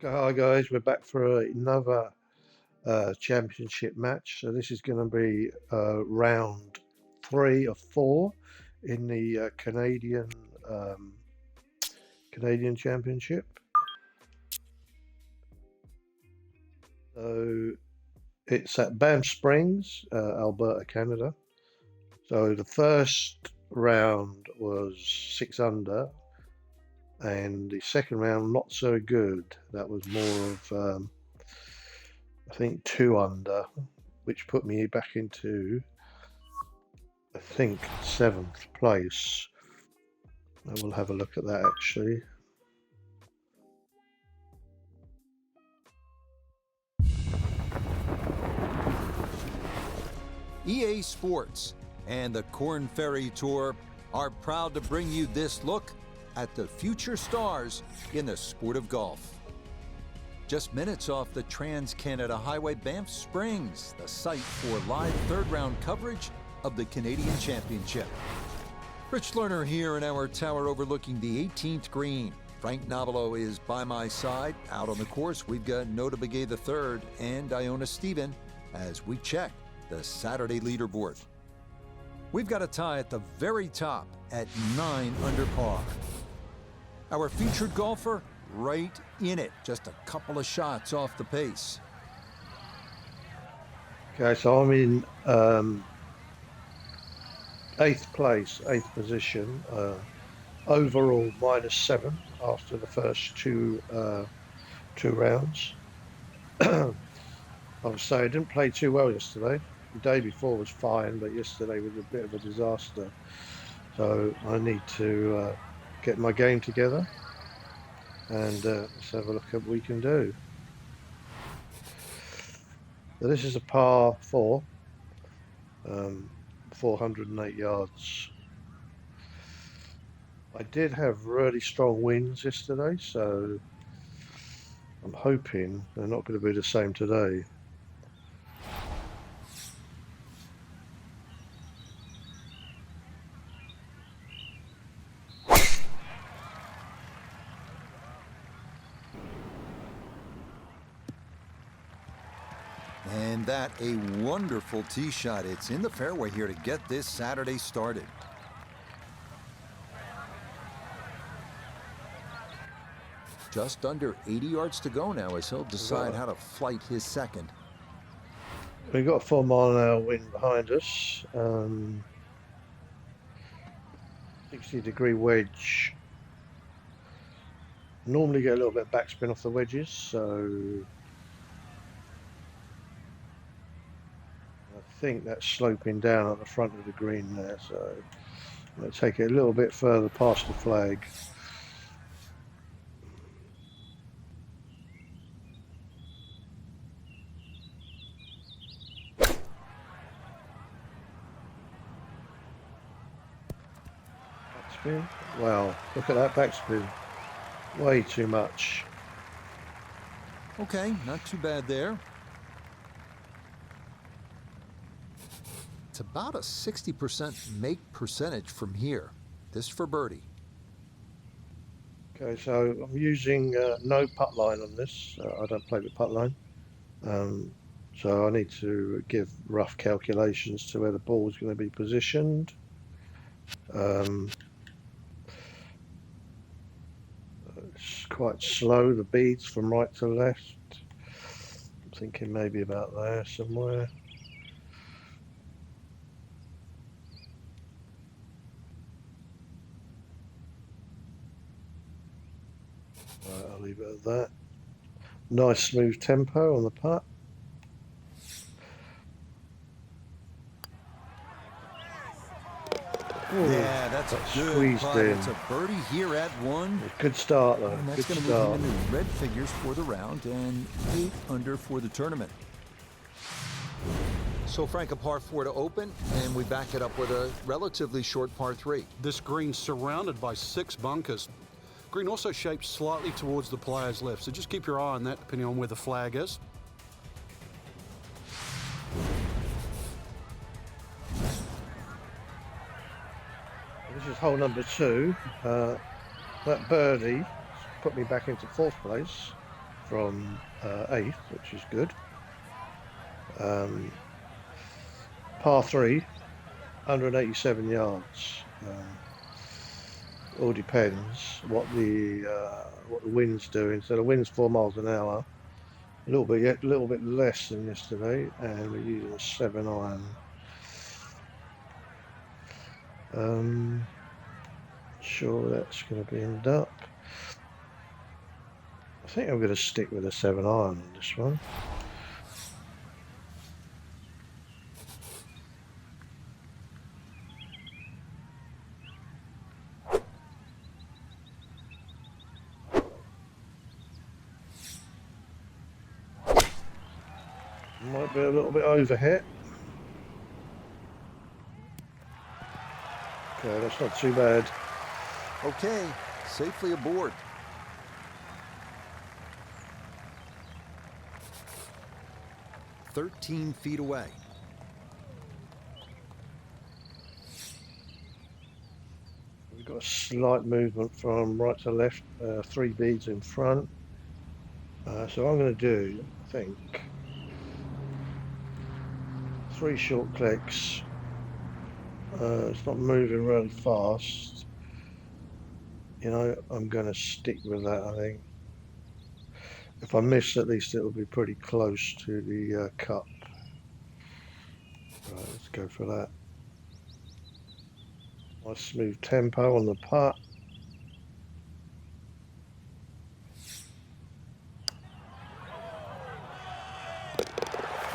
Okay, hi guys, we're back for another championship match. So this is going to be round 3 of 4 in the Canadian Championship. So it's at Banff Springs, Alberta, Canada. So the first round was 6 under, and the second round not so good. That was more of I think 2 under, which put me back into, I think, 7th place. I will have a look at that actually. EA Sports and the Korn Ferry Tour are proud to bring you this look at the future stars in the sport of golf. Just minutes off the Trans-Canada Highway, Banff Springs, the site for live third-round coverage of the Canadian Championship. Rich Lerner here in our tower overlooking the 18th green. Frank Nobilo is by my side. Out on the course, we've got Nota Begay III and Iona Stephen as we check the Saturday leaderboard. We've got a tie at the very top at 9 under par. Our featured golfer right in it, just a couple of shots off the pace. Okay, so I'm in 8th place, 8th position. Overall -7 after the first two rounds. I would say I didn't play too well yesterday. The day before was fine, but yesterday was a bit of a disaster. So I need to get my game together and let's have a look at what we can do. So this is a par 4, 408 yards. I did have really strong winds yesterday, so I'm hoping they're not going to be the same today. And that a wonderful tee shot. It's in the fairway here to get this Saturday started. Just under 80 yards to go now as he'll decide how to flight his second. We've got a 4-mile-an-hour wind behind us. 60-degree wedge. Normally get a little bit of backspin off the wedges, so I think that's sloping down at the front of the green there, so I'm going to take it a little bit further past the flag. Backspin. Wow, look at that backspin. Way too much. Okay, not too bad there. It's about a 60% make percentage from here. This for birdie. Okay, so I'm using no putt line on this. I don't play with putt line. So I need to give rough calculations to where the ball is going to be positioned. It's quite slow, the beads from right to left. I'm thinking maybe about there somewhere. Right, I'll leave it at that. Nice smooth tempo on the putt. Ooh, yeah, that's a good squeezed putt. in. It's a birdie here at 1. Good start though. And that's Good going to start. move him into red figures for the round and 8 under for the tournament. So Frank, a par 4 to open, and we back it up with a relatively short par 3. This green's surrounded by 6 bunkers. Green also shaped slightly towards the player's left, so just keep your eye on that depending on where the flag is. This is hole number 2. That birdie put me back into 4th place. from 8th, which is good. Par 3, 187 yards. All depends what the wind's doing. So the wind's 4 miles an hour, a little bit less than yesterday, and we're using a 7 iron. Sure, that's going to be end up. I think I'm going to stick with a 7 iron on this one. Might be a little bit overhit. Okay, that's not too bad. Okay, safely aboard. "13 feet away." We've got a slight movement from right to left, 3 beads in front. So I'm going to do, I think, 3 short clicks. It's not moving really fast. You know, I'm going to stick with that, I think. If I miss, at least it'll be pretty close to the cup. Right, let's go for that. Nice smooth tempo on the putt.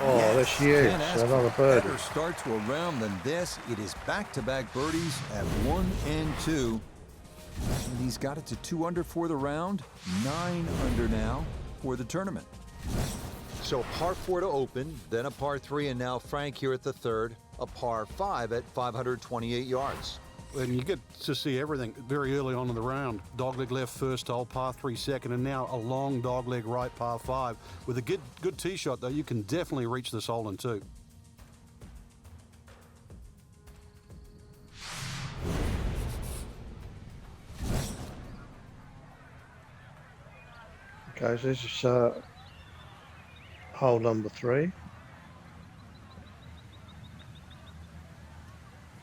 Oh, Yes, there she is. can't ask Another for a birdie. better start to a round than this. It is back-to-back birdies at 1 and 2. And he's got it to 2 under for the round, 9 under now for the tournament. So a par 4 to open, then a par 3, and now Frank here at the third, a par 5 at 528 yards. And you get to see everything very early on in the round. Dogleg left first hole, par 3 second, and now a long dogleg right, par 5. With a good tee shot, though, you can definitely reach this hole in 2. Okay, so this is hole number 3.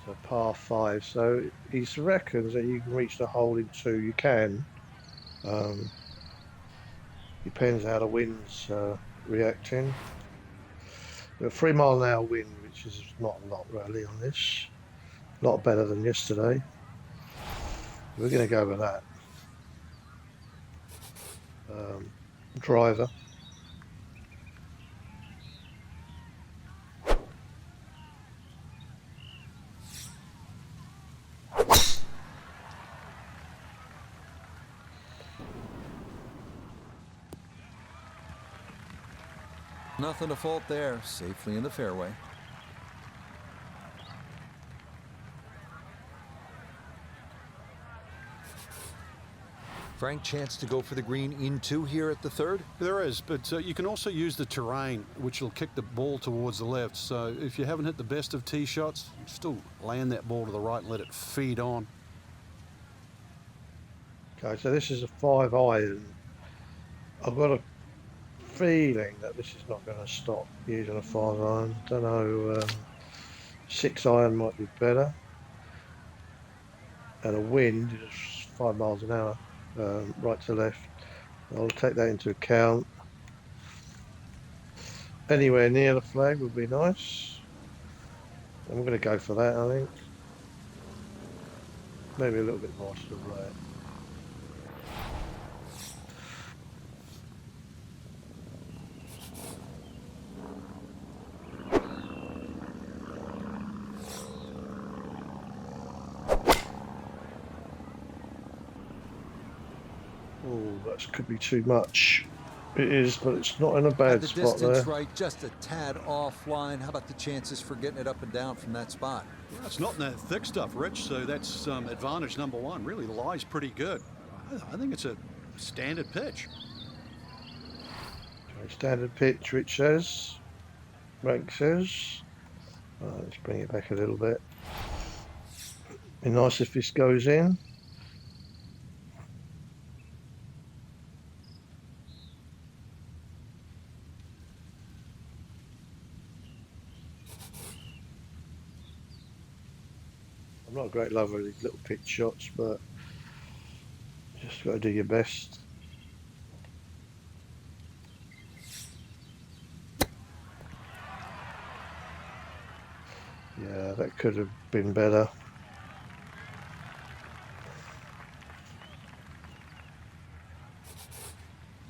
So par 5. So he reckons that you can reach the hole in 2. You can. Depends how the wind's reacting. A 3 mile an hour wind, which is not a lot really on this. A lot better than yesterday. We're going to go with that. Driver. Nothing to fault there, safely in the fairway. Frank, chance to go for the green in 2 here at the third? There is, but you can also use the terrain, which will kick the ball towards the left. So if you haven't hit the best of tee shots, still land that ball to the right and let it feed on. Okay, so this is a 5 iron. I've got a feeling that this is not going to stop using a 5 iron. Don't know. 6 iron might be better. And a wind is 5 miles an hour, right to left. I'll take that into account. Anywhere near the flag would be nice. I'm going to go for that, I think. Maybe a little bit more to the right. Oh, that could be too much. It is, but it's not in a bad The spot distance there. right, just a tad offline. How about the chances for getting it up and down from that spot? Well, it's not in that thick stuff, Rich, so that's advantage number 1. Really lies pretty good. I think it's a standard pitch. Okay, standard pitch, Rich says. Rank says. Let's bring it back a little bit. Be nice if this goes in. I'm not a great lover of these little pitch shots, but just got to do your best. Yeah, that could have been better.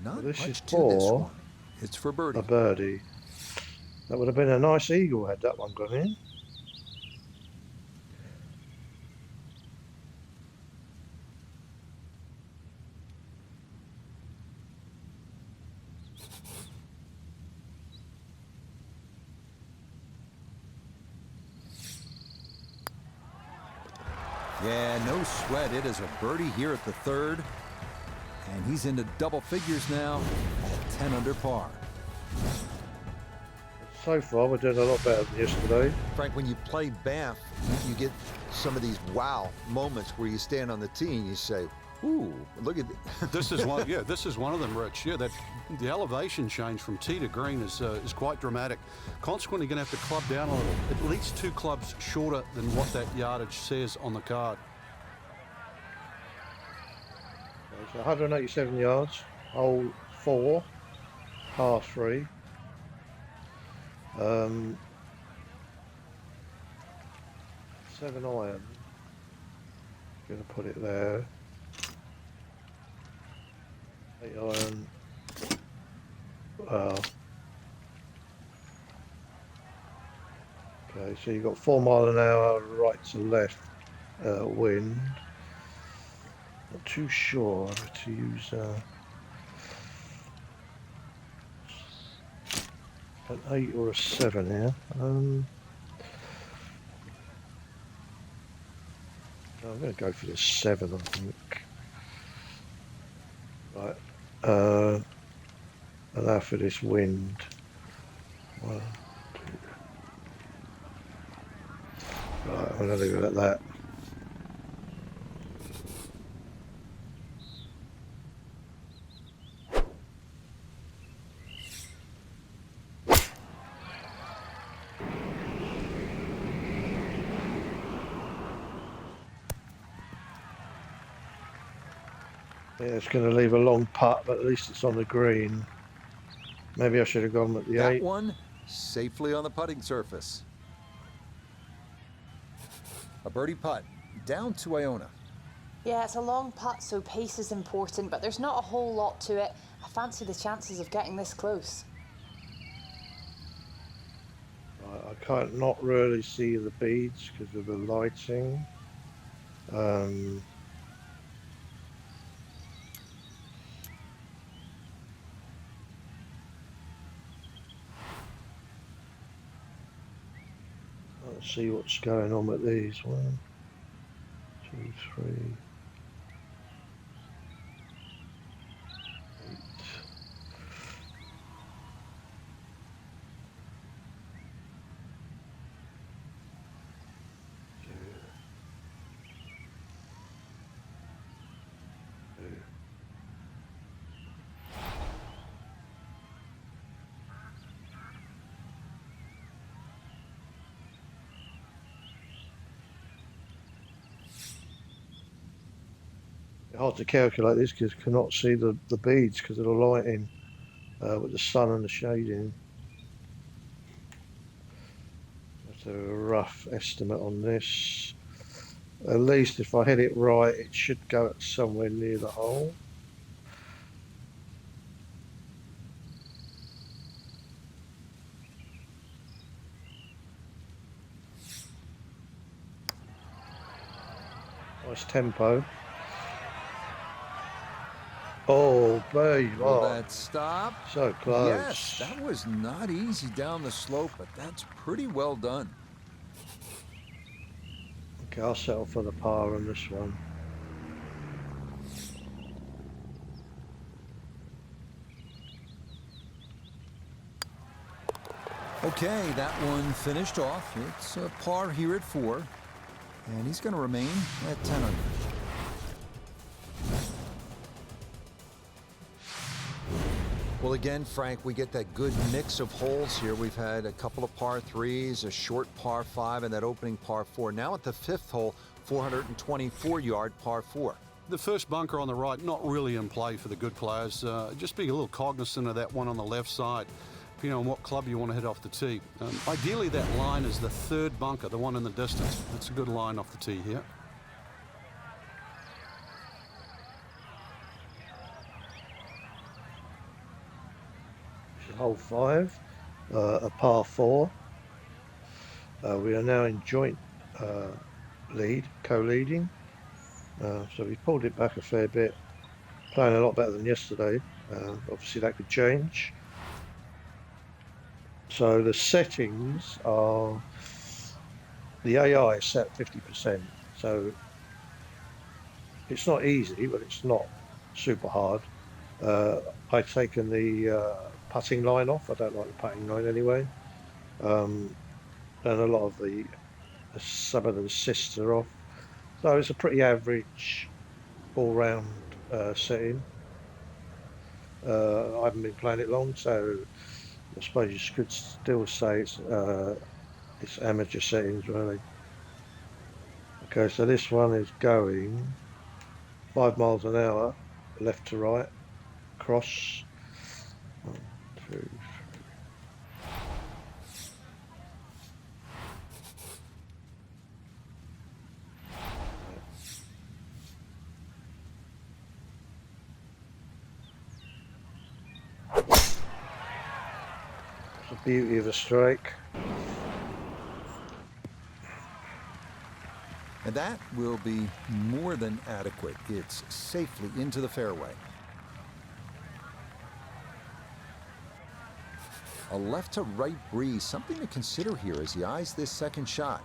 Not Well, this much is to this for one. It's for birdie. a birdie. That would have been a nice eagle had that one gone in. Yeah, no sweat. It is a birdie here at the third. And he's into double figures now at 10 under par. So far, we're doing a lot better than yesterday. Frank, when you play Banff, you get some of these wow moments where you stand on the tee and you say, ooh, look at This is one. Yeah, this is one of them, Rich. Yeah, that the elevation change from tee to green is quite dramatic. Consequently, you're going to have to club down a little, at least 2 clubs shorter than what that yardage says on the card. So 187 yards, hole 4, par 3. 7 iron. Gonna put it there. 8 iron. Well. Okay, so you've got 4 mile an hour right to left wind. Not too sure to use an 8 or a 7 here. I'm going to go for the 7, I think. Right. Allow for this wind. 1, 2. Right, I'm going to leave it at that. Yeah, it's going to leave a long putt, but at least it's on the green. Maybe I should have gone with the That 8. one safely on the putting surface. A birdie putt down to Iona. Yeah, it's a long putt, so pace is important, but there's not a whole lot to it. I fancy the chances of getting this close. Right, I can't not really see the beads because of the lighting. Let's see what's going on with these. 1, 2, 3, 8. Hard to calculate this because I cannot see the beads because of the lighting with the sun and the shading. That's a rough estimate on this. At least if I hit it right, it should go somewhere near the hole. Nice tempo. Oh, babe. Will Oh, that stop? so close. Yes, that was not easy down the slope, but that's pretty well done. Okay, I'll settle for the par on this one. Okay, that one finished off. It's a par here at 4, and he's going to remain at 10 under. Well, again, Frank, we get that good mix of holes here. We've had a couple of par 3s, a short par 5, and that opening par 4. Now at the 5th hole, 424-yard par 4. The first bunker on the right, not really in play for the good players. Just being a little cognizant of that one on the left side, depending on what club you want to hit off the tee. Ideally, that line is the third bunker, the one in the distance. That's a good line off the tee here. Hole 5, a par 4. We are now in joint lead, co-leading. So we pulled it back a fair bit, playing a lot better than yesterday. Obviously that could change. So the settings are, the AI is set 50%, so it's not easy, but it's not super hard. I've taken the putting line off. I don't like the putting line anyway. And a lot of some of the assists are off. So it's a pretty average all-round setting. I haven't been playing it long, so I suppose you could still say it's amateur settings, really. Okay, so this one is going 5 miles an hour, left to right, cross. 1, 2, 3. The beauty of a strike. And that will be more than adequate. It's safely into the fairway. A left to right breeze, something to consider here as he eyes this second shot.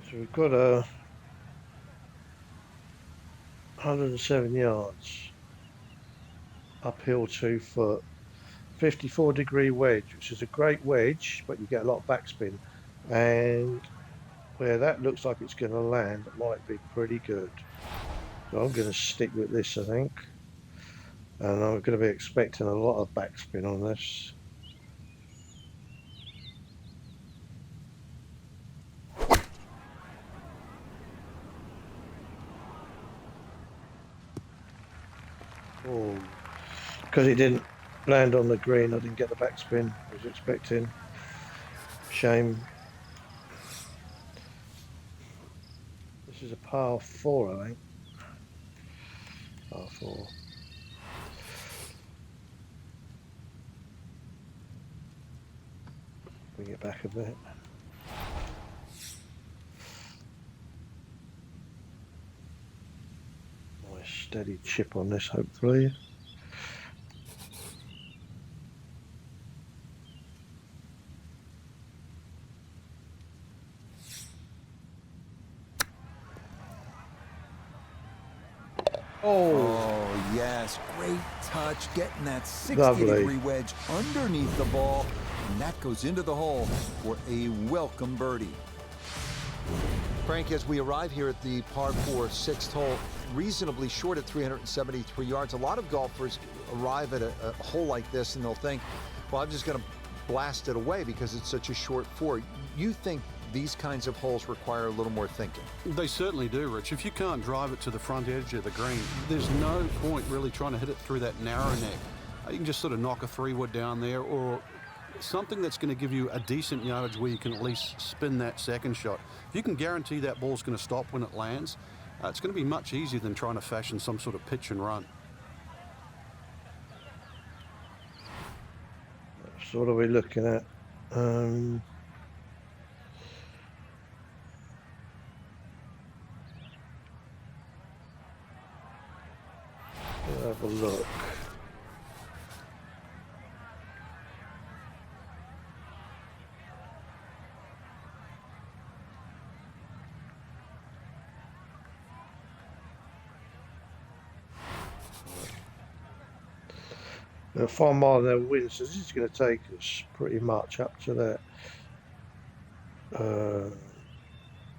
So we've got 107 yards, uphill 2 foot, 54-degree wedge, which is a great wedge, but you get a lot of backspin. And where that looks like it's going to land, it might be pretty good. So I'm going to stick with this, I think. And I'm going to be expecting a lot of backspin on this. Oh, because it didn't land on the green, I didn't get the backspin I was expecting. Shame. This is a par 4, I think. Par 4. Bring it back a bit. Nice steady chip on this, hopefully. Oh, yes, great touch, getting that 60-degree wedge underneath the ball, and that goes into the hole for a welcome birdie. Frank, as we arrive here at the par 4 6th hole, reasonably short at 373 yards. A lot of golfers arrive at a hole like this and they'll think, well, I'm just going to blast it away because it's such a short 4. You think these kinds of holes require a little more thinking? They certainly do, Rich. If you can't drive it to the front edge of the green, there's no point really trying to hit it through that narrow neck. You can just sort of knock a 3-wood down there, or something that's going to give you a decent yardage where you can at least spin that second shot. If you can guarantee that ball's going to stop when it lands, it's going to be much easier than trying to fashion some sort of pitch and run. So what are we looking at? Have a look. A 5 mile an hour wind, so this is going to take us pretty much up to that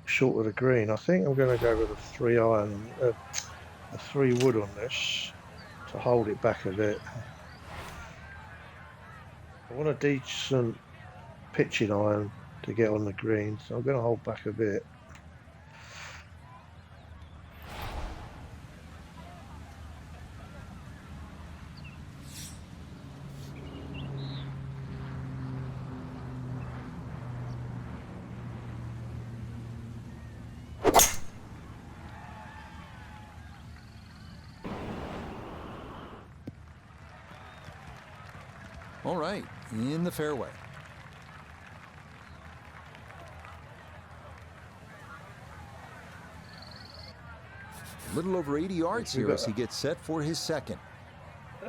short of the green. I think I'm going to go with a 3-iron, a 3-wood on this to hold it back a bit. I want a decent pitching iron to get on the green, so I'm going to hold back a bit. All right, in the fairway. A little over 80 yards here as he gets set for his second.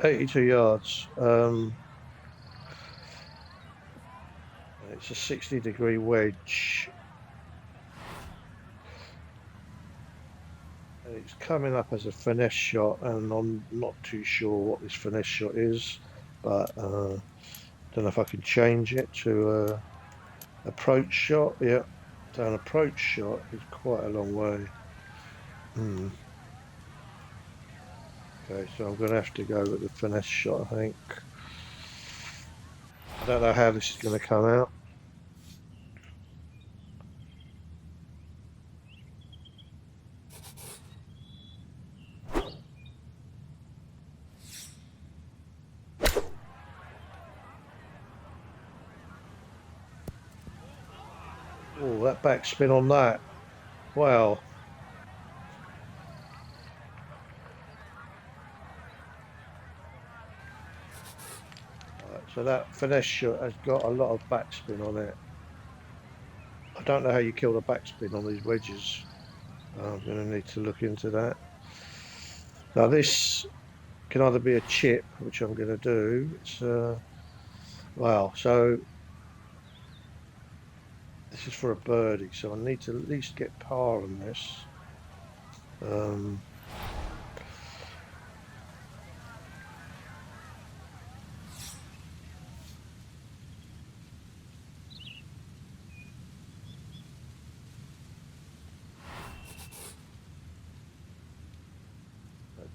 82 yards. It's a 60-degree wedge. And it's coming up as a finesse shot, and I'm not too sure what this finesse shot is, but don't know if I can change it to approach shot. Yeah, so an approach shot is quite a long way. Okay, so I'm going to have to go with the finesse shot, I think. I don't know how this is going to come out. Oh, that backspin on that. Wow. Right, so that finesse shot has got a lot of backspin on it. I don't know how you kill the backspin on these wedges. I'm going to need to look into that. Now this can either be a chip, which I'm going to do. It's wow. So this is for a birdie, so I need to at least get par on this.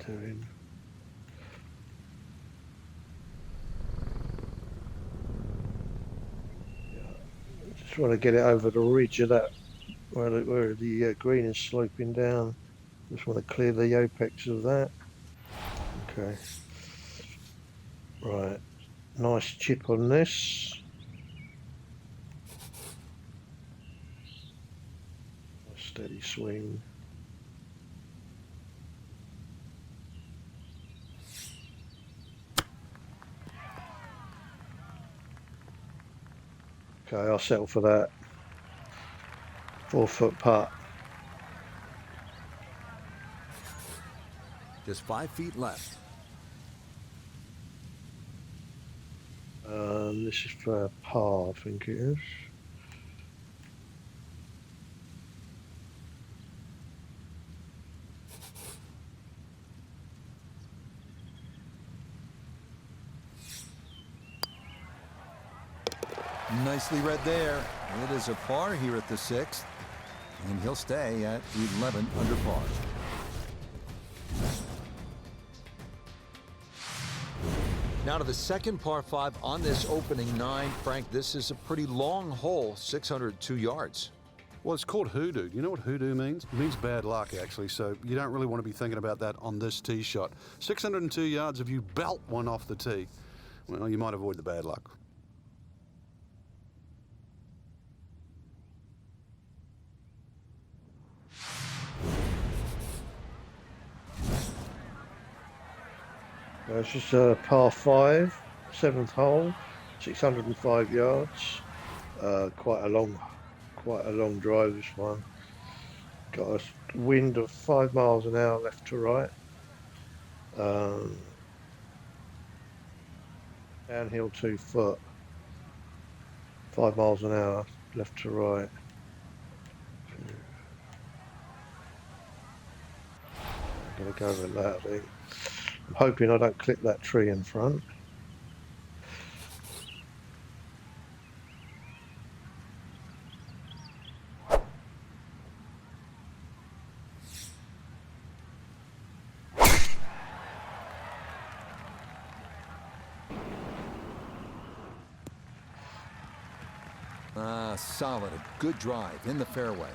Doing. Just want to get it over the ridge of that where the green is sloping down. Just want to clear the apex of that. Okay. Right. Nice chip on this. Steady swing. Okay, I'll settle for that. 4-foot putt. Just 5 feet left. This is for a par, I think it is. Nicely read there. It is a par here at the 6th, and he'll stay at 11 under par. Now to the second par 5 on this opening 9. Frank, this is a pretty long hole, 602 yards. Well, it's called hoodoo. You know what hoodoo means? It means bad luck, actually, so you don't really want to be thinking about that on this tee shot. 602 yards, if you belt one off the tee, well, you might avoid the bad luck. It's just a par 5, 7th hole, 605 yards. Quite a long drive, this one. Got a wind of 5 miles an hour left to right. Downhill 2 foot. 5 miles an hour left to right. I'm going to go with that, I think. I'm hoping I don't clip that tree in front. Solid, a good drive in the fairway.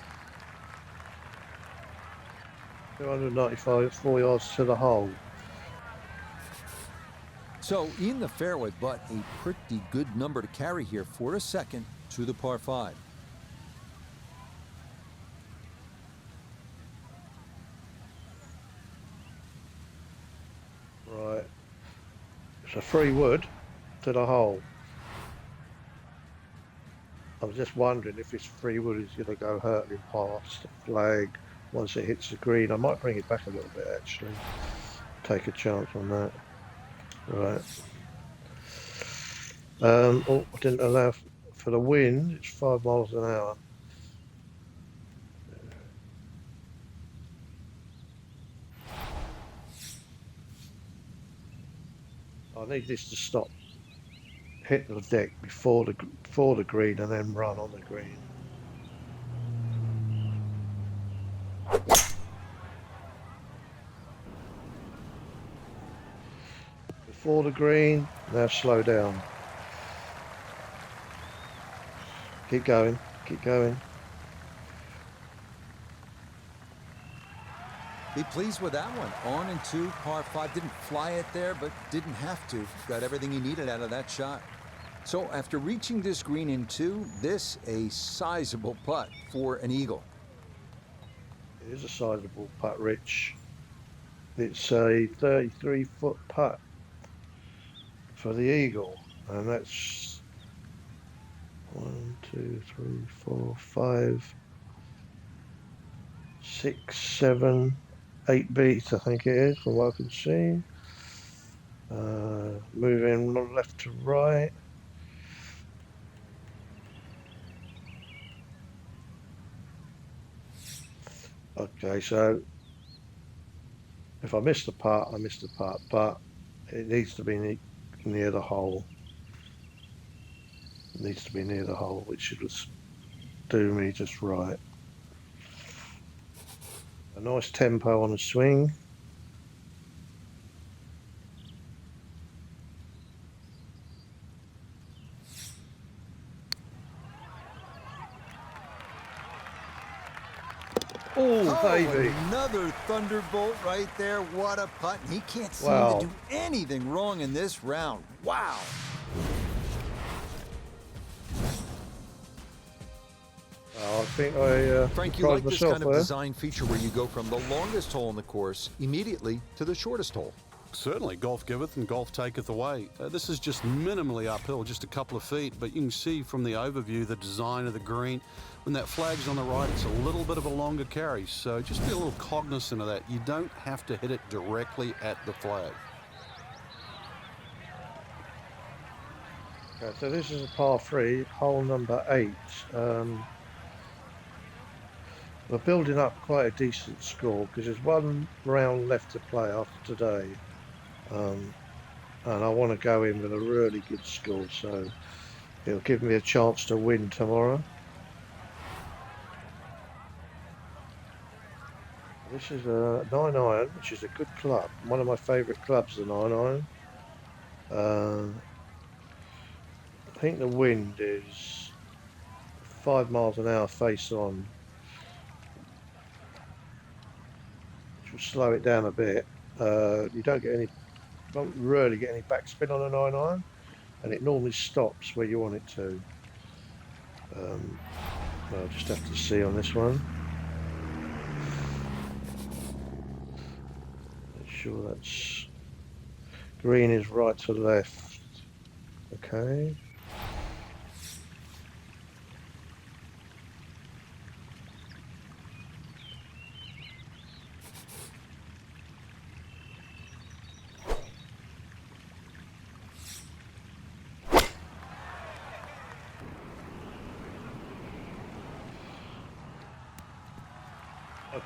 295, 4 yards to the hole. So in the fairway, but a pretty good number to carry here for a second to the par 5. Right. It's a free wood to the hole. I was just wondering if this free wood is going to go hurtling past the flag once it hits the green. I might bring it back a little bit, actually. Take a chance on that. Right. Oh, I didn't allow for the wind. It's 5 miles an hour. I need this to stop, hit the deck before the green, and then run on the green. Before the green, now slow down. Keep going, keep going. Be pleased with that one. On and 2, par 5. Didn't fly it there, but didn't have to. Got everything he needed out of that shot. So after reaching this green in 2, this a sizable putt for an eagle. It is a sizable putt, Rich. It's a 33-foot putt for the eagle, and that's 1, 2, 3, 4, 5, 6, 7, 8 beats, I think it is, from what I can see. Moving left to right. Okay, so if I miss the putt, I miss the putt, but it needs to be near the hole. It needs to be near the hole, which should do me just right. A nice tempo on the swing. Oh, baby. Another thunderbolt right there. What a putt. He can't seem Wow. to do anything wrong in this round. Wow. I think I Frank, you surprised like this myself kind of there. design feature where you go from the longest hole in the course immediately to the shortest hole. Certainly, golf giveth and golf taketh away. This is just minimally uphill, just a couple of feet, but you can see from the overview the design of the green. When that flag's on the right, it's a little bit of a longer carry, so just be a little cognizant of that. You don't have to hit it directly at the flag. Okay, so this is a par 3, hole number 8. We're building up quite a decent score because there's one round left to play after today. And I want to go in with a really good score, so it'll give me a chance to win tomorrow. This is a 9-iron, which is a good club. One of my favourite clubs, the 9-iron. I think the wind is 5 miles an hour face on, which will slow it down a bit. You don't really get any backspin on a 9-iron, and it normally stops where you want it to. I'll just have to see on this one. Make sure that's green is right to left. Okay.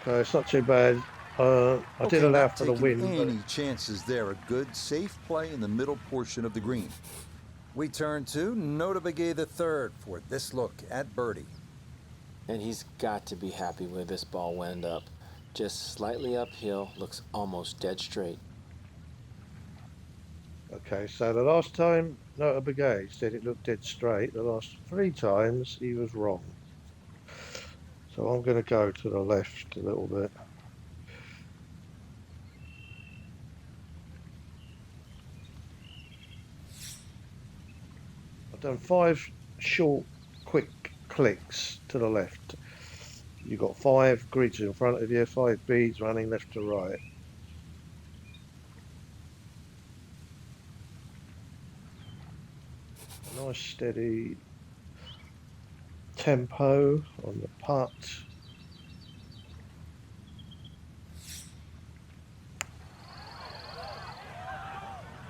Okay, it's not too bad. I did allow not for the taking wind. any chances there. A good, safe play in the middle portion of the green. We turn to Nota Begay III for this look at birdie. And he's got to be happy where this ball went up. Just slightly uphill, looks almost dead straight. Okay, so the last time Nota Begay said it looked dead straight, the last 3 times he was wrong. So I'm going to go to the left a little bit. I've done 5 short, quick clicks to the left. You've got 5 grids in front of you, 5 beads running left to right. A nice steady tempo on the putt.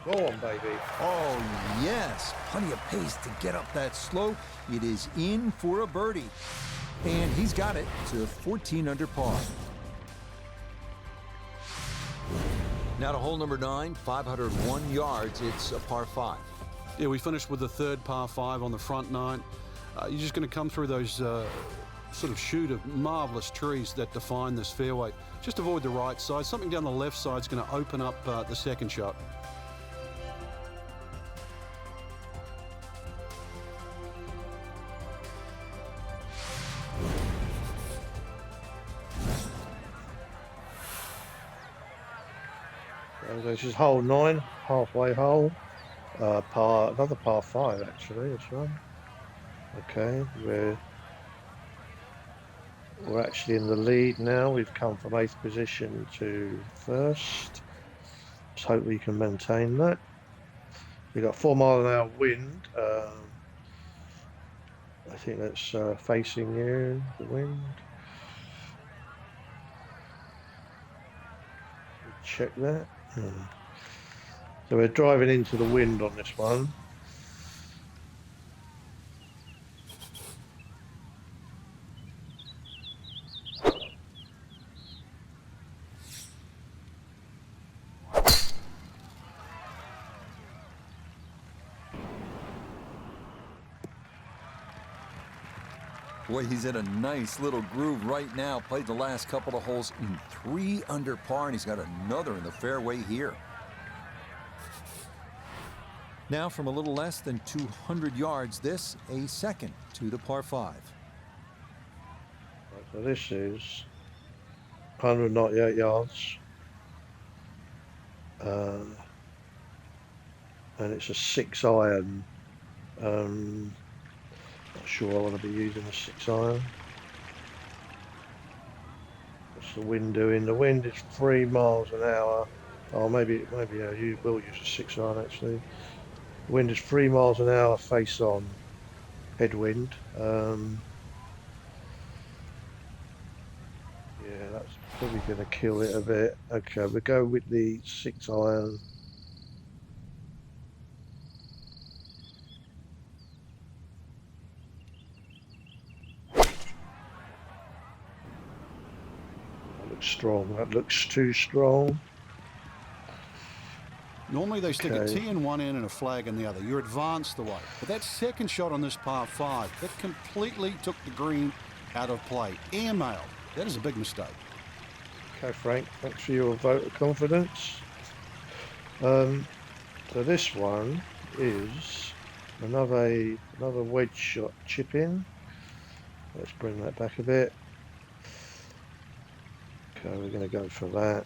Go on, baby. Oh, yes. Plenty of pace to get up that slope. It is in for a birdie. And he's got it to 14 under par. Now to hole number 9, 501 yards. It's a par 5. Yeah, we finished with the third par 5 on the front 9. You're just going to come through those sort of shoot of marvellous trees that define this fairway. Just avoid the right side. Something down the left side is going to open up the second shot. This is hole 9, halfway hole. Another par 5 actually. That's right. Okay, we're actually in the lead now. We've come from 8th position to 1st. Let's hope we can maintain that. We've got 4-mile-an-hour wind. I think that's facing you, the wind. Check that. So we're driving into the wind on this one. Boy, he's in a nice little groove right now. Played the last couple of holes in 3 under par, and he's got another in the fairway here. Now from a little less than 200 yards, this a second to the par 5. Right, so this is 198 yards. And it's a 6-iron. Not sure I want to be using a 6-iron. What's the wind doing? The wind is 3 miles an hour. Oh, maybe yeah, you will use a 6-iron actually. The wind is 3 miles an hour face on, headwind. Yeah, that's probably going to kill it a bit. Okay, we'll go with the 6-iron. That looks strong. That looks too strong. Normally they stick a tee in one end and a flag in the other. You're advanced the way. But that second shot on this par 5, that completely took the green out of play. Airmailed. That is a big mistake. Okay, Frank, thanks for your vote of confidence. So this one is another wedge shot chip in. Let's bring that back a bit. Okay, we're going to go for that.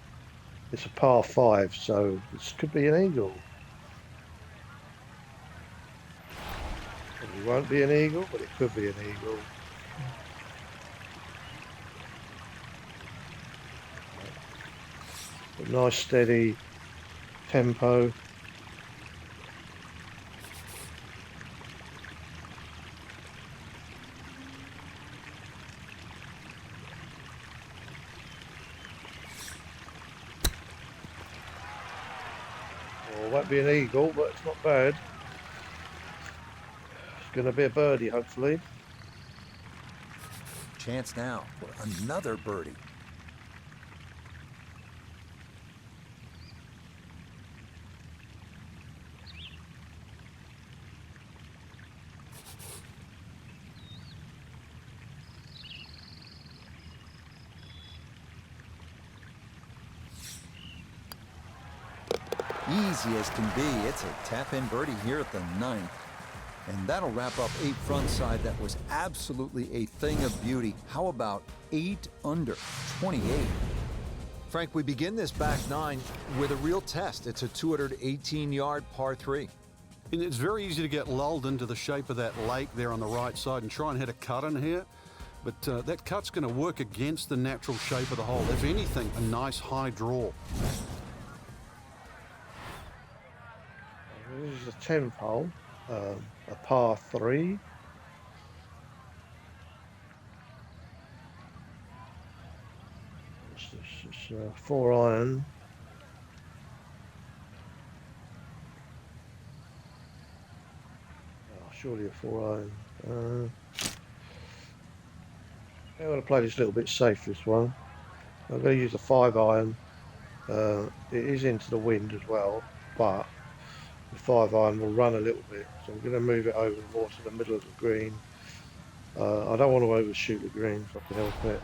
It's a par 5, so this could be an eagle. It won't be an eagle, but it could be an eagle. A nice steady tempo. Well, it won't be an eagle, but it's not bad. It's going to be a birdie, hopefully. Chance now for another birdie. easy as can be. It's a tap-in birdie here at the 9th. And that'll wrap up 8 frontside. That was absolutely a thing of beauty. How about 8 under 28? Frank, we begin this back 9 with a real test. It's a 218-yard par 3. And it's very easy to get lulled into the shape of that lake there on the right side and try and hit a cut in here. But that cut's going to work against the natural shape of the hole. If anything, a nice high draw. This is the 10th hole, a par 3. It's a 4-iron. Surely a 4-iron. I'm going to play this a little bit safe, this one. I'm going to use a 5-iron. It is into the wind as well, but the 5-iron will run a little bit. So I'm going to move it over more to the middle of the green. I don't want to overshoot the green if I can help it.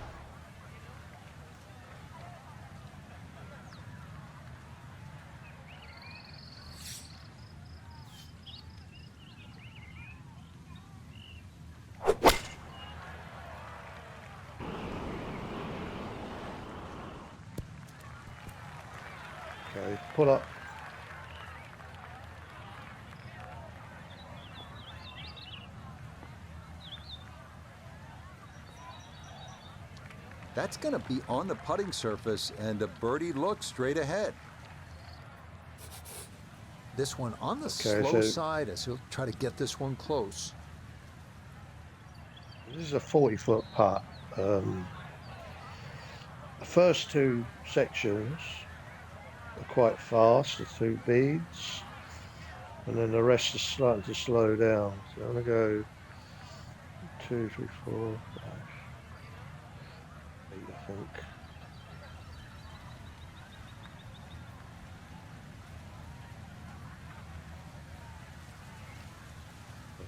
Okay, pull up. That's going to be on the putting surface, and a birdie look straight ahead. This one on the Okay, slow so side as he'll try to get this one close. this is a 40-foot putt. The first 2 sections are quite fast, the 2 beads, and then the rest is starting to slow down. So I'm going to go 2, 3, 4, 5, 8, I think.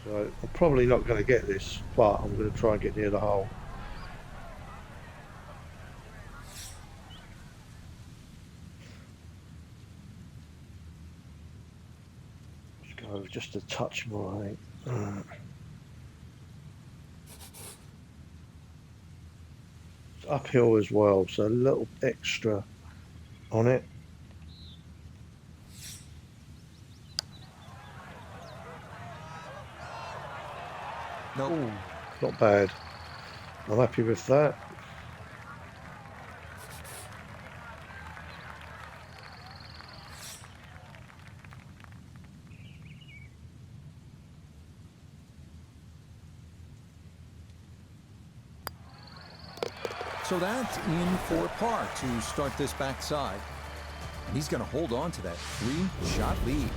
So I'm probably not going to get this, but I'm going to try and get near the hole. Let's go just a touch more, I think. It's uphill as well, so a little extra on it. Nope. Ooh, not bad. I'm happy with that. So that's in for par to start this backside. And he's going to hold on to that 3-shot lead.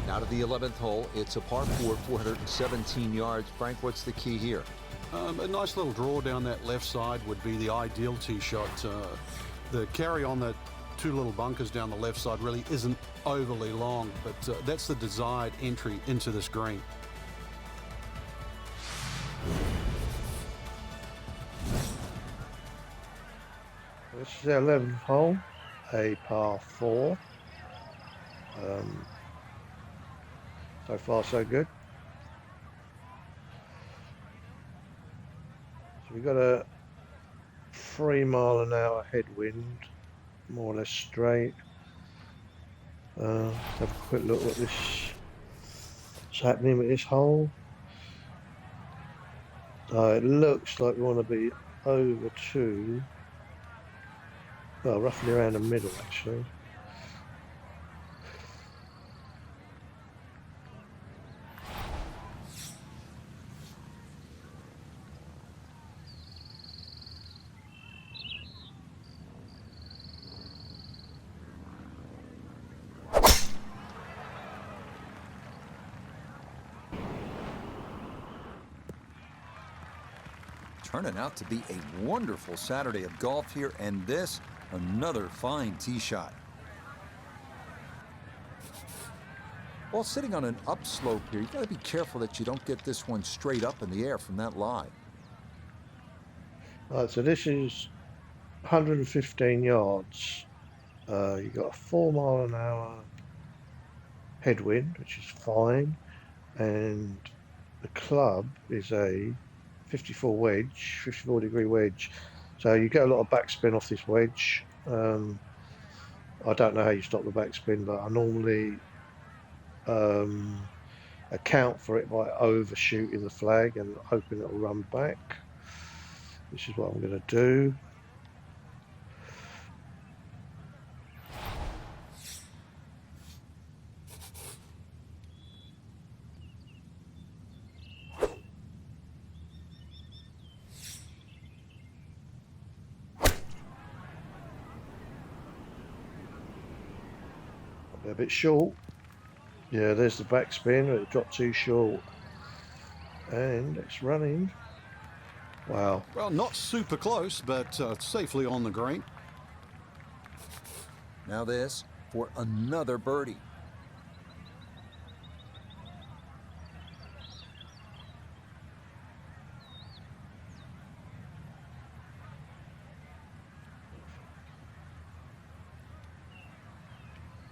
Now to the 11th hole. It's a par 4, 417 yards. Frank, what's the key here? A nice little draw down that left side would be the ideal tee shot. The carry on that 2 little bunkers down the left side really isn't overly long, but that's the desired entry into this green. This is the 11th hole, a par 4. So far so good. So we've got a 3-mile-an-hour headwind, more or less straight. Let's have a quick look at what's happening with this hole. It looks like we want to be over 2. Well, roughly around the middle, actually. Turning out to be a wonderful Saturday of golf here, and this, another fine tee shot. While sitting on an upslope here, you got to be careful that you don't get this one straight up in the air from that lie. Right, so this is 115 yards. You got a 4 mile an hour headwind, which is fine, and the club is a 54 degree wedge. So you get a lot of backspin off this wedge. I don't know how you stop the backspin, but I normally account for it by overshooting the flag and hoping it'll run back. This is what I'm going to do. A bit short. Yeah, there's the backspin. It dropped too short. And it's running. Wow. Well, not super close, but safely on the green. Now this for another birdie.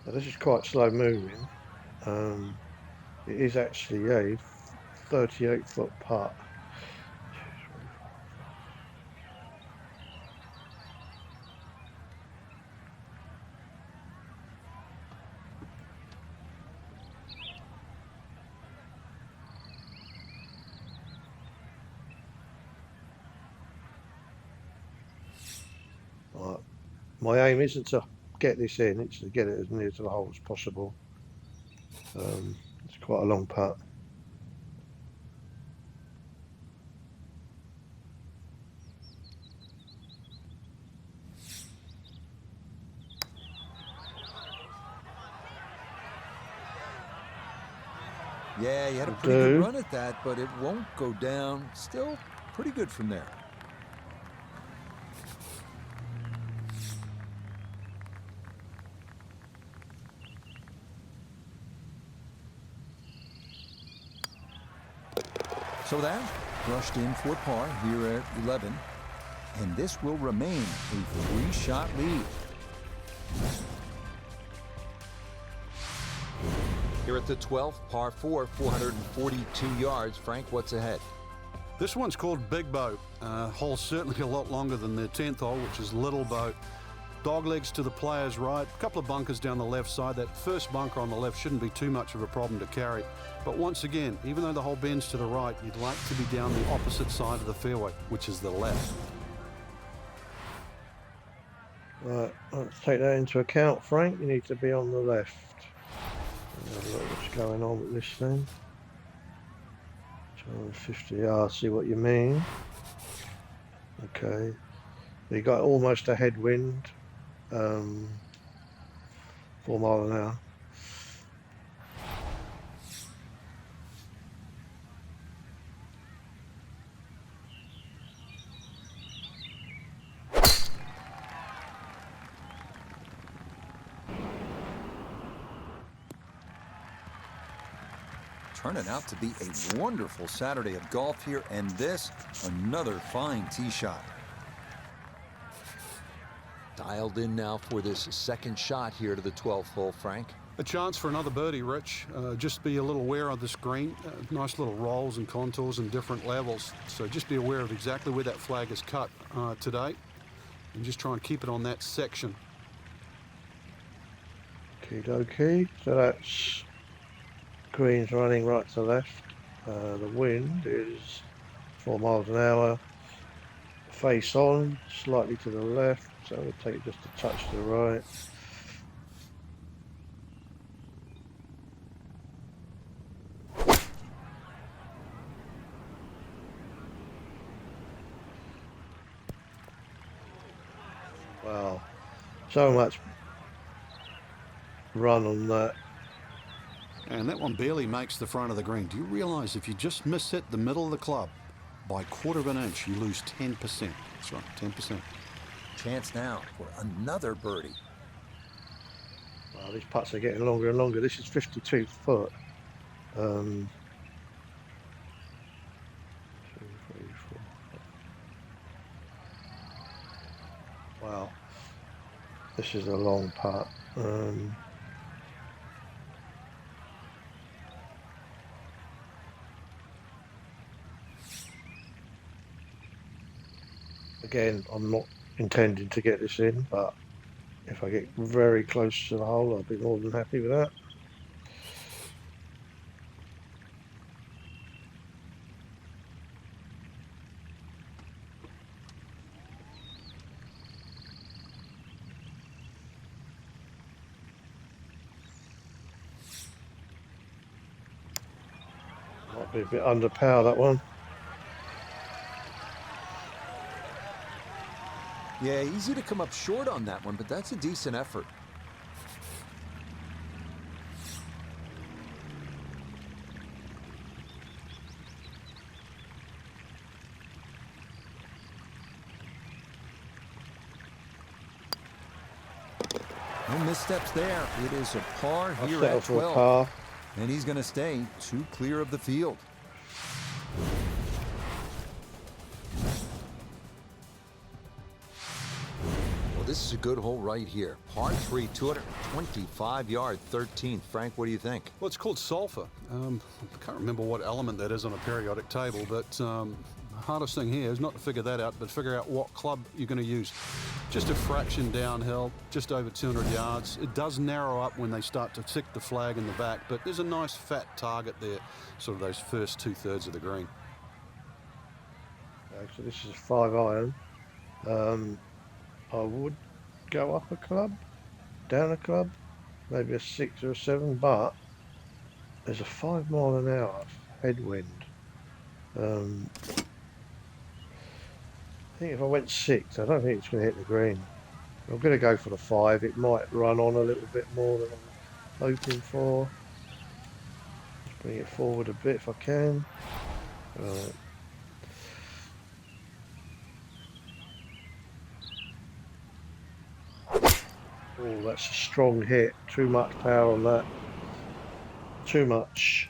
Now, this is quite slow moving. It is actually a 38-foot putt. Right. My aim isn't to get this in, it's to get it as near to the hole as possible. It's quite a long putt. Yeah, he had a pretty good run at that, but it won't go down. Still pretty good from there. So that brushed in for par here at 11, and this will remain a 3-shot lead. Here at the 12th, par 4, 442 yards. Frank, what's ahead? This one's called Big Boat. Hole's certainly a lot longer than the 10th hole, which is Little Boat. Dog legs to the player's right, a couple of bunkers down the left side. That first bunker on the left shouldn't be too much of a problem to carry. But once again, even though the hole bends to the right, you'd like to be down the opposite side of the fairway, which is the left. Right, let's take that into account, Frank. You need to be on the left. Have a look what's going on with this thing. 250 yards, see what you mean. Okay. You got almost a headwind. 4 mile an hour. Turning out to be a wonderful Saturday of golf here, and this, another fine tee shot. Dialed in now for this second shot here to the 12th hole, Frank. A chance for another birdie, Rich. Just be a little aware of this green. Nice little rolls and contours and different levels. So just be aware of exactly where that flag is cut today, and just try and keep it on that section. Okie dokie. So that's green's running right to left. The wind is 4 miles an hour. Face on, slightly to the left. So we'll take it just a touch to the right. Wow, so much run on that. And that one barely makes the front of the green. Do you realize if you just miss hit the middle of the club by 1/4 of an inch, you lose 10%. That's right, 10%. Chance now for another birdie. Wow, these putts are getting longer and longer. This is 52 foot. 2, 3, 4. Wow. This is a long putt. Again, I'm not intending to get this in, but if I get very close to the hole, I'll be more than happy with that. Might be a bit under power, that one. Yeah, easy to come up short on that one, but that's a decent effort. No missteps there. It is a par I'll here settle at for a 12. par. And he's going to stay 2 clear of the field. Well, this is a good hole right here. Par 3, 225-yard 13th. Frank, what do you think? Well, it's called sulfur. I can't remember what element that is on a periodic table, but the hardest thing here is not to figure that out, but figure out what club you're going to use. Just a fraction downhill, just over 200 yards. It does narrow up when they start to tick the flag in the back, but there's a nice fat target there, sort of those first 2/3 of the green. Okay, so this is a 5-iron. I would go up a club, down a club, maybe a 6 or a 7, but there's a 5 mile an hour headwind. I think if I went 6, I don't think it's going to hit the green. I'm going to go for the 5. It might run on a little bit more than I'm hoping for. Just bring it forward a bit if I can. Right. Oh, that's a strong hit. Too much power on that. Too much.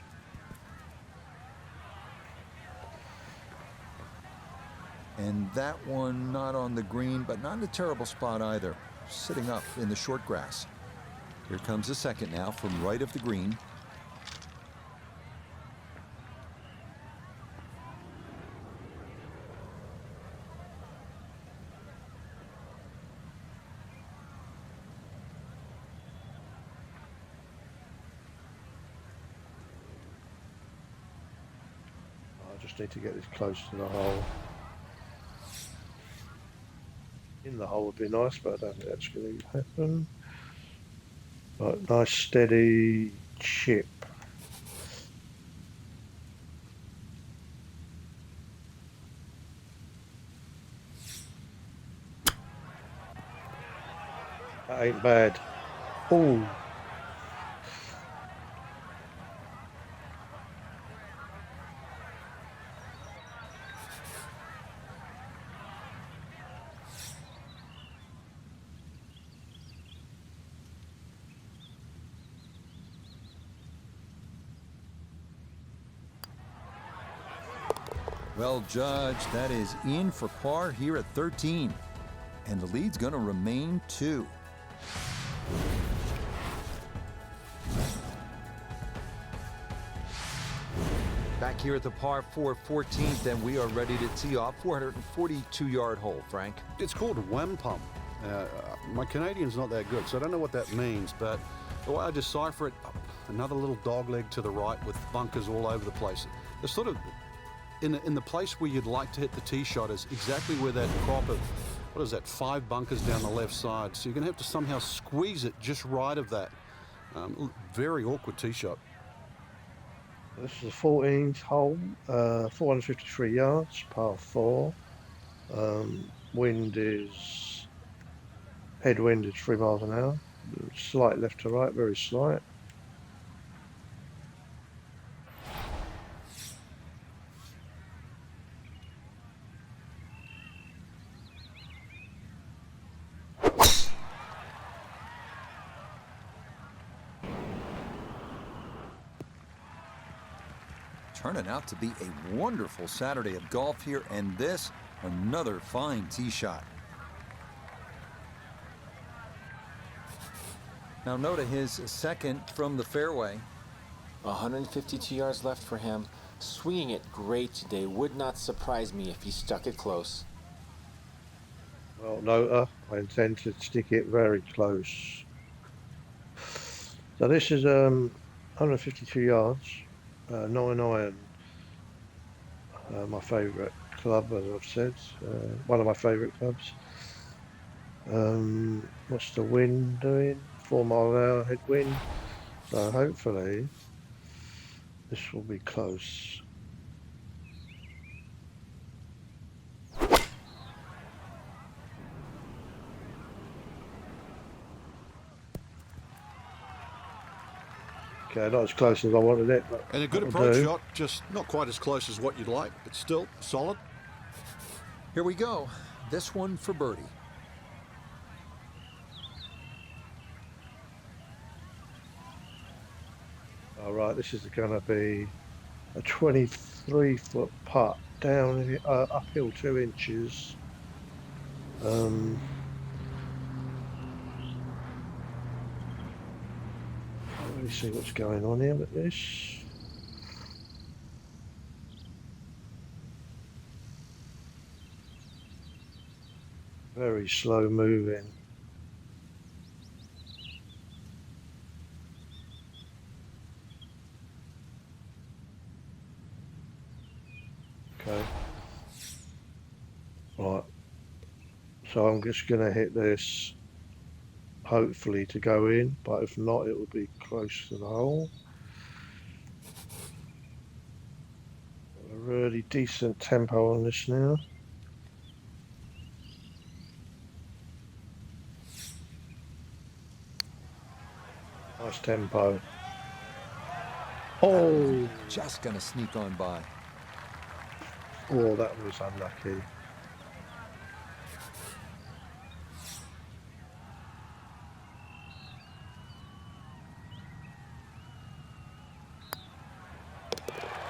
And that one not on the green, but not in a terrible spot either. Sitting up in the short grass. Here comes the second now from right of the green. I just need to get this close to the hole. In the hole would be nice, but I don't think that's going to happen. But nice steady chip. That ain't bad. Oh. Well judged. That is in for par here at 13. And the lead's going to remain 2. Back here at the par 4 14th, and we are ready to tee off. 442-yard hole, Frank. It's called wampum. My Canadian's not that good, so I don't know what that means, but the way I decipher it, another little dog leg to the right with bunkers all over the place. It's sort of in the place where you'd like to hit the tee shot is exactly where that crop of, what is that, 5 bunkers down the left side. So you're going to have to somehow squeeze it just right of that. Very awkward tee shot. This is a 14th hole, 453 yards, par 4. Wind is, headwind is 3 miles an hour. Slight left to right, very slight. Turning out to be a wonderful Saturday of golf here, and this, another fine tee shot. Now Noda, his second from the fairway. 152 yards left for him. Swinging it great today. Would not surprise me if he stuck it close. Well, Nota, I intend to stick it very close. So this is 152 yards, 9 iron. My favourite club, as I've said, one of my favourite clubs. What's the wind doing? 4 mile an hour headwind. So hopefully this will be close. Okay, not as close as I wanted it, but And a good approach shot, just not quite as close as what you'd like, but still solid. Here we go. This one for birdie. All right, this is going to be a 23-foot putt down, uphill 2 inches. Let me see what's going on here with this. Very slow moving. Okay. Right. So I'm just going to hit this, hopefully to go in, but if not, it will be close to the hole. A really decent tempo on this now. Nice tempo. Oh, Just gonna sneak on by. oh, that was unlucky.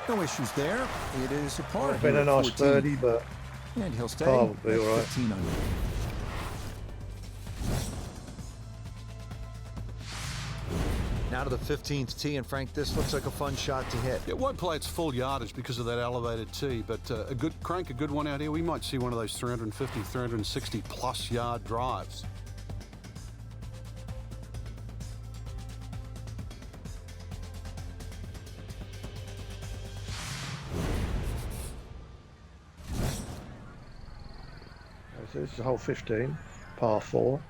No issues there. It is a par. Been a nice birdie, but and he'll stay. probably at all right. 15 under. Now to the 15th tee, and Frank, this looks like a fun shot to hit. It won't play its full yardage because of that elevated tee, but a good one out here. We might see one of those 350, 360 plus yard drives. So this is hole 15, par 4,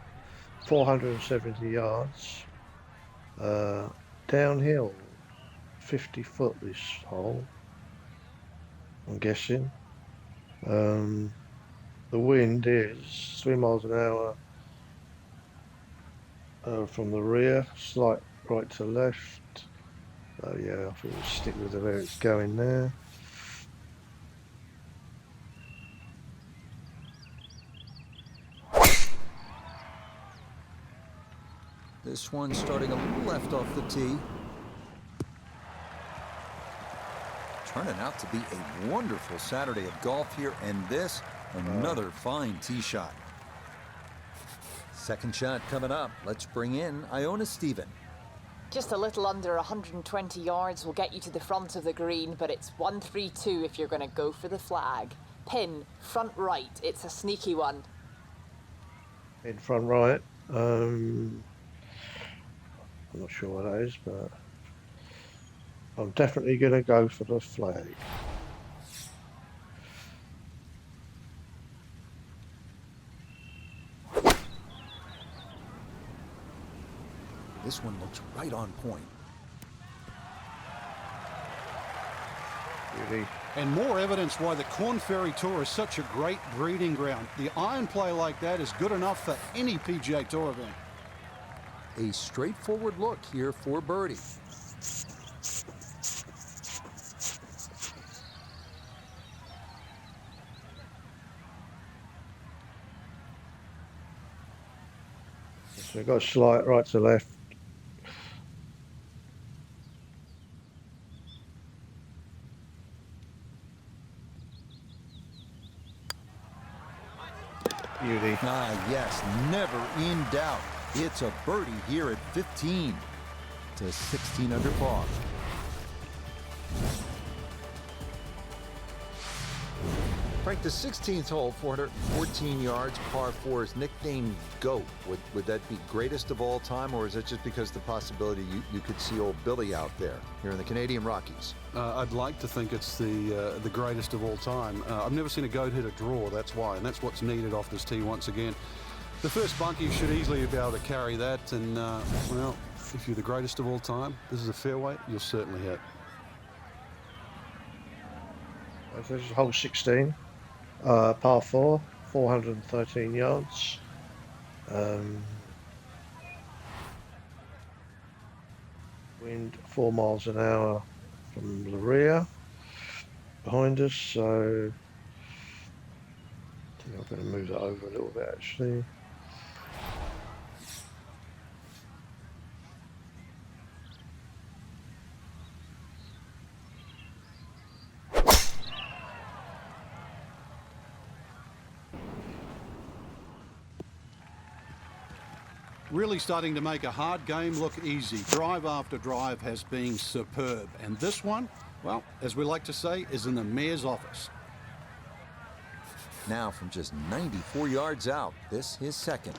470 yards. Downhill, 50 foot this hole, I'm guessing. The wind is 3 miles an hour from the rear, slight right to left. Oh yeah, I think we'll stick with where it's going there. This one starting a little left off the tee. Turning out to be a wonderful Saturday of golf here, and this, another fine tee shot. Second shot coming up. Let's bring in Iona Stephen. Just a little under 120 yards will get you to the front of the green, but it's 132 if you're going to go for the flag. Pin, front right. It's a sneaky one. In front right. I'm not sure what that is, but I'm definitely going to go for the flag. This one looks right on point. Really. And more evidence why the Korn Ferry Tour is such a great breeding ground. The iron play like that is good enough for any PGA Tour event. A straightforward look here for birdie. So we've got a slight right to left. Beauty. Ah, yes, never in doubt. It's a birdie here at 15 to 16 under par. Frank, the 16th hole, 414 yards, par 4 is nicknamed GOAT. Would that be greatest of all time, or is it just because the possibility you could see old Billy out there here in the Canadian Rockies? I'd like to think it's the greatest of all time. I've never seen a GOAT hit a draw, that's why, and that's what's needed off this tee once again. The first bunkie should easily be able to carry that, and, well, if you're the greatest of all time, this is a fairway, you'll certainly hit. This is hole 16. Par 4, 413 yards. Wind 4 miles an hour from the rear behind us, so I think I'm going to move that over a little bit actually. Really starting to make a hard game look easy. Drive after drive has been superb. And this one, well, as we like to say, is in the mayor's office. Now from just 94 yards out, this is second.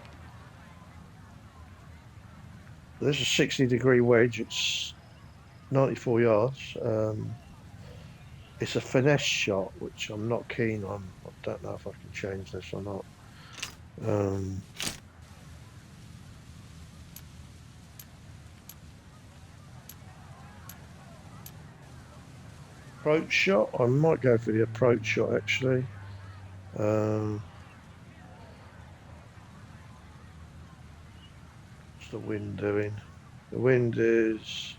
This is a 60-degree wedge. It's 94 yards. It's a finesse shot, which I'm not keen on. I don't know if I can change this or not. Approach shot. I might go for the approach shot actually. What's the wind doing? The wind is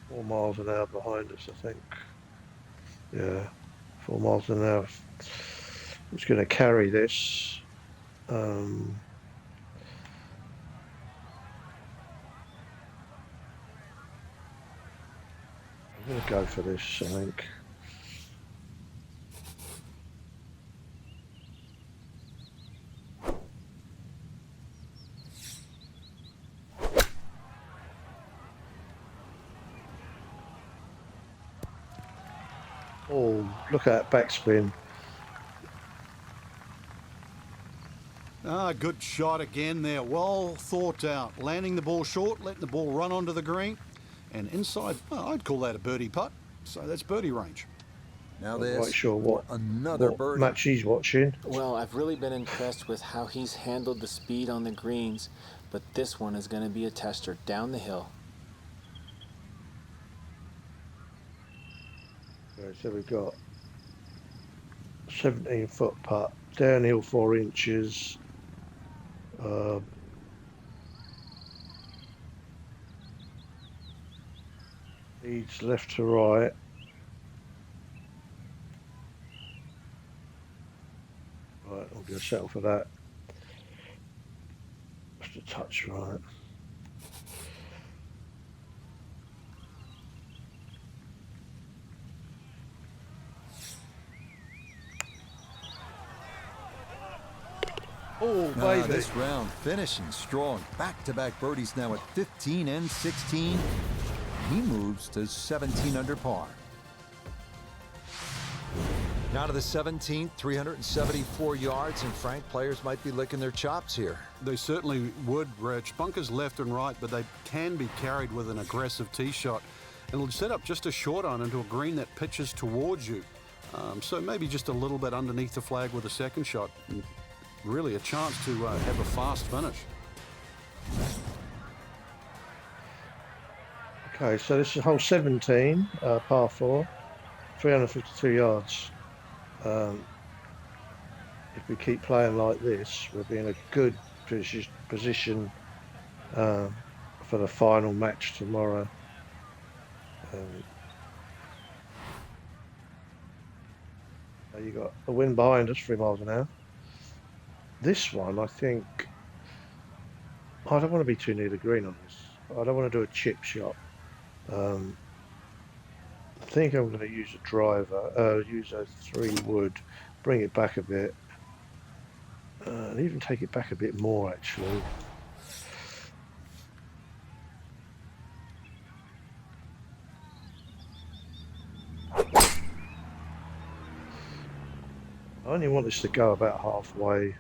4 miles an hour behind us, I think. Yeah, 4 miles an hour. It's going to carry this. I'm going to go for this, I think. Oh, look at that backspin. Good shot again there. Well thought out. Landing the ball short, letting the ball run onto the green. And inside, well, I'd call that a birdie putt. So that's birdie range. Now I'm this, not quite sure what another birdie. match he's watching. Well, I've really been impressed with how he's handled the speed on the greens, but this one is going to be a tester down the hill. Okay, so we've got 17-foot putt, downhill 4 inches. Leads left to right. Right, I'm going to settle for that. Just a touch right. Oh, baby. This round finishing strong. Back-to-back birdies now at 15 and 16. He moves to 17 under par. Now to the 17th, 374 yards, and Frank, players might be licking their chops here. They certainly would, Rich. Bunkers left and right, but they can be carried with an aggressive tee shot. It'll set up just a short iron into a green that pitches towards you. So maybe just a little bit underneath the flag with a second shot. And really a chance to have a fast finish. Okay, so this is hole 17, par 4, 352 yards. If we keep playing like this, we'll be in a good position for the final match tomorrow. You got the wind behind us, 3 miles an hour. This one, I think, I don't want to be too near the green on this. I don't want to do a chip shot. I think I'm going to use a driver, use a 3 wood, bring it back a bit, And even take it back a bit more, actually. I only want this to go about halfway.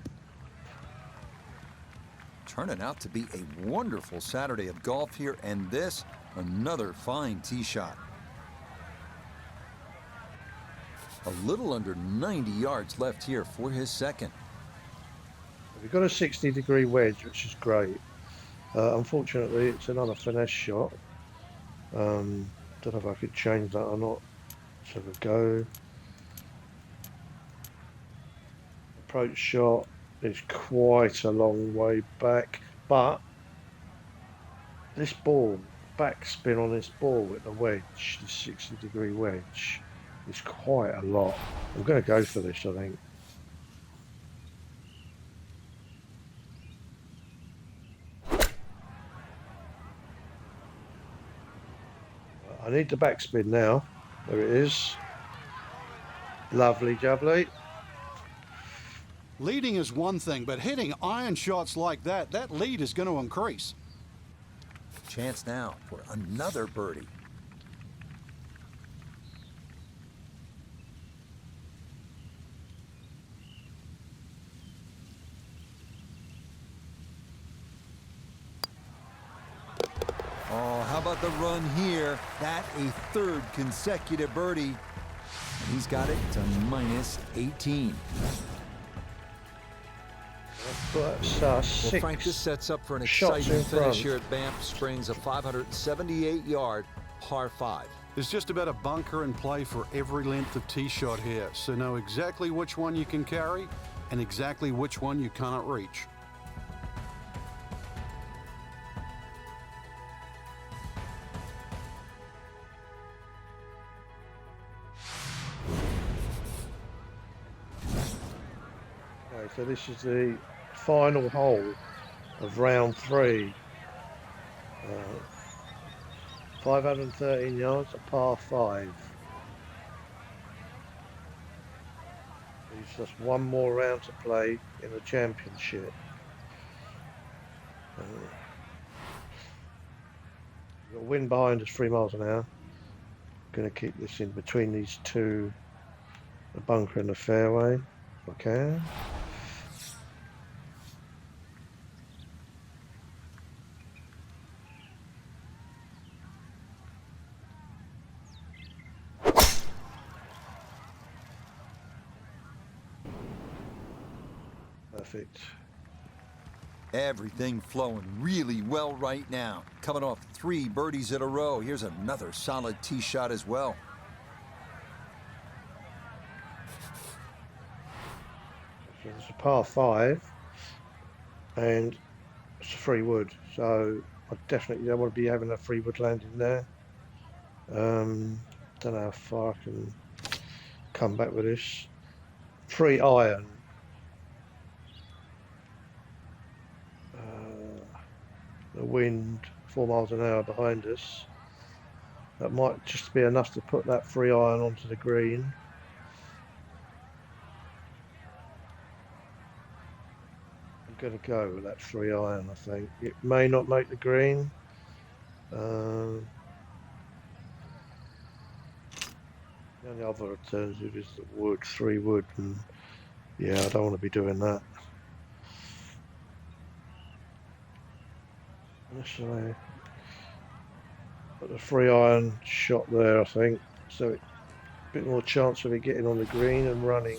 Turning out to be a wonderful Saturday of golf here, and this, another fine tee shot. A little under 90 yards left here for his second. We've got a 60-degree wedge, which is great. Unfortunately, it's another finesse shot. Don't know if I could change that or not. Let's have a go. Approach shot is quite a long way back, but this ball, backspin on this ball with the wedge, this 60-degree wedge, is quite a lot. I'm going to go for this, I think. I need the backspin now. There it is. Lovely jubbly. Leading is one thing, but hitting iron shots like that, that lead is going to increase. Chance now for another birdie. Oh, how about the run here? That a third consecutive birdie. And he's got it to minus 18. That's Well, six Frank, this sets up for an shots exciting in front. finish here at Banff Springs, a 578-yard par 5. There's just about a bunker in play for every length of tee shot here, so know exactly which one you can carry and exactly which one you cannot reach. Okay, so this is the final hole of round 3. 513 yards, a par 5. There's just one more round to play in the championship. We've got wind behind us 3 miles an hour. Going to keep this in between these two, the bunker and the fairway, if I can. Perfect. Everything flowing really well right now. Coming off 3 birdies in a row. Here's another solid tee shot as well. So it's a par 5 and it's a free wood, so I definitely don't want to be having a free wood landing there. Don't know how far I can come back with this. Free iron. The wind 4 miles an hour behind us. That might just be enough to put that free iron onto the green. I'm going to go with that free iron, I think. It may not make the green. The only other alternative is the wood, 3 wood, and yeah, I don't want to be doing that. So put the free iron shot there, I think, so a bit more chance of it getting on the green and running.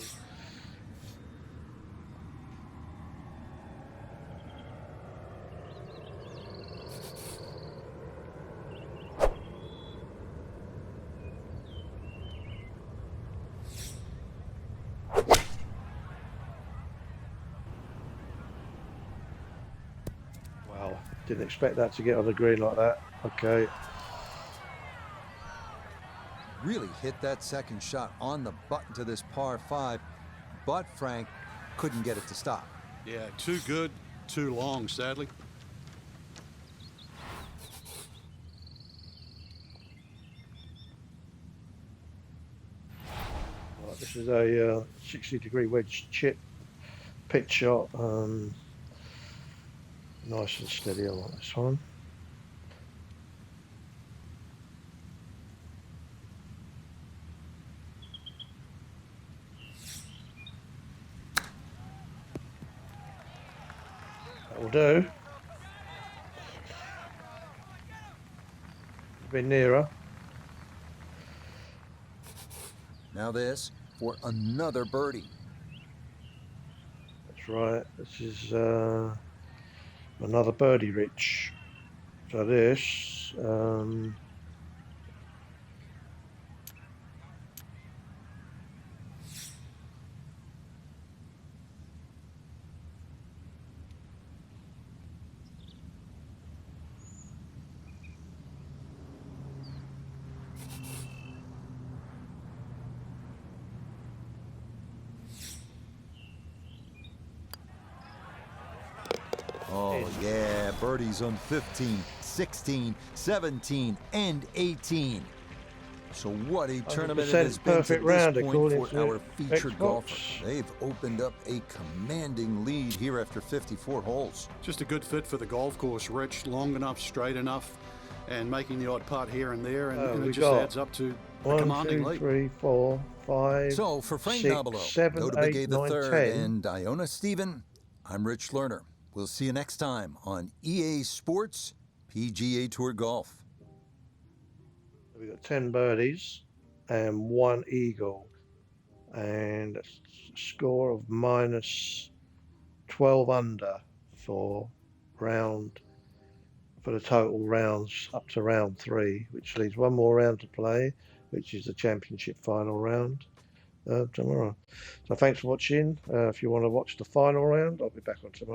Wow, didn't expect that to get on the green like that. Okay. Really hit that second shot on the button to this par 5, but Frank couldn't get it to stop. Yeah, too good, too long, sadly. Right, this is a 60-degree wedge chip pitch shot. Nice and steady. I like this one. That will do. A bit nearer. Now this for another birdie. That's right. This is another birdie, Rich. So this. Oh, yeah, birdies on 15, 16, 17, and 18. So what a tournament it has been to perfect this round, point according for to our featured Xbox. golfer. They've opened up a commanding lead here after 54 holes. Just a good fit for the golf course, Rich. Long enough, straight enough, and making the odd putt here and there, and it just adds up to a 1, commanding 2, lead. 3, 4, 5. So for Frank 6, Nobilo, 7, Noda Begay 8, 9, III, 10. and Iona Stephen, I'm Rich Lerner. We'll see you next time on EA Sports PGA Tour Golf. We've got 10 birdies and 1 eagle, and a score of minus 12 under for the total rounds up to round 3, which leaves one more round to play, which is the championship final round tomorrow. So thanks for watching. If you want to watch the final round, I'll be back on tomorrow.